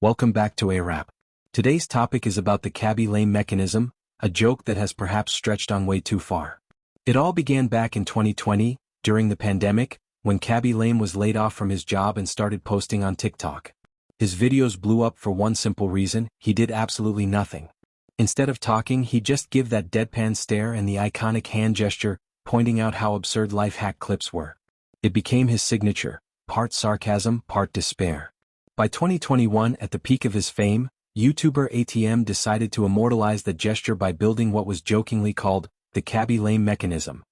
Welcome back to A-Rap. Today's topic is about the Khaby lame mechanism, a joke that has perhaps stretched on way too far. It all began back in 2020, during the pandemic, when Khaby lame was laid off from his job and started posting on TikTok. His videos blew up for one simple reason: he did absolutely nothing. Instead of talking, he'd just give that deadpan stare and the iconic hand gesture, pointing out how absurd life hack clips were. It became his signature, part sarcasm, part despair. By 2021, at the peak of his fame, YouTuber ATM decided to immortalize the gesture by building what was jokingly called the Khaby lame mechanism,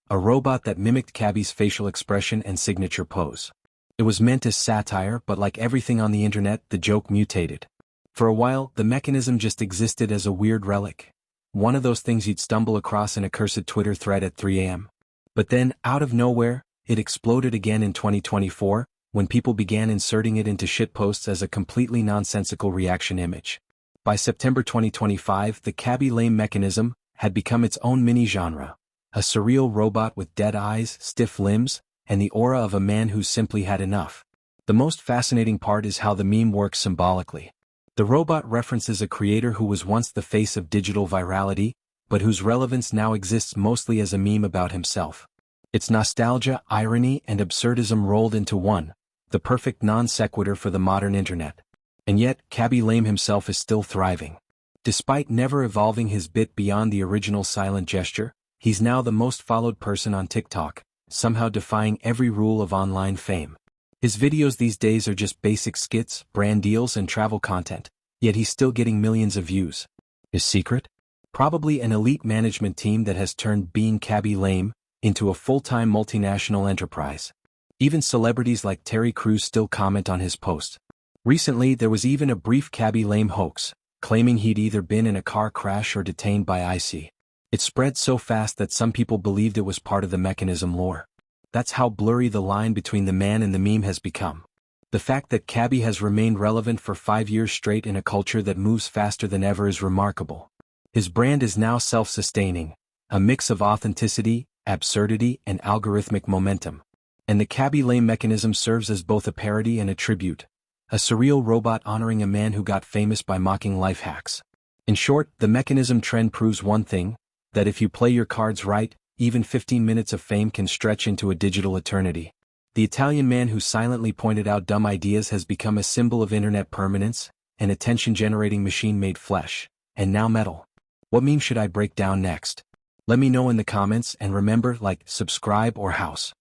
a robot that mimicked Khaby's facial expression and signature pose. It was meant as satire, but like everything on the internet, the joke mutated. For a while, the mechanism just existed as a weird relic. One of those things you'd stumble across in a cursed Twitter thread at 3 a.m. But then, out of nowhere, it exploded again in 2024, when people began inserting it into shitposts as a completely nonsensical reaction image. By September 2025, the Khaby lame mechanism had become its own mini-genre, a surreal robot with dead eyes, stiff limbs, and the aura of a man who's simply had enough. The most fascinating part is how the meme works symbolically. The robot references a creator who was once the face of digital virality, but whose relevance now exists mostly as a meme about himself. It's nostalgia, irony, and absurdism rolled into one, the perfect non-sequitur for the modern internet. And yet, Khaby lame himself is still thriving. Despite never evolving his bit beyond the original silent gesture, he's now the most followed person on TikTok, somehow defying every rule of online fame. His videos these days are just basic skits, brand deals, and travel content, yet he's still getting millions of views. His secret? Probably an elite management team that has turned being Khaby lame into a full-time multinational enterprise. Even celebrities like Terry Crews still comment on his posts. Recently, there was even a brief Khaby lame hoax, claiming he'd either been in a car crash or detained by IC. It spread so fast that some people believed it was part of the mechanism lore. That's how blurry the line between the man and the meme has become. The fact that Khaby has remained relevant for 5 years straight in a culture that moves faster than ever is remarkable. His brand is now self-sustaining, a mix of authenticity, absurdity, and algorithmic momentum. And the Khaby lame mechanism serves as both a parody and a tribute, a surreal robot honoring a man who got famous by mocking life hacks. In short, the mechanism trend proves one thing, that if you play your cards right, even 15 minutes of fame can stretch into a digital eternity. The Italian man who silently pointed out dumb ideas has become a symbol of internet permanence, an attention-generating machine made flesh, and now metal. What meme should I break down next? Let me know in the comments, and remember, like, subscribe, or house.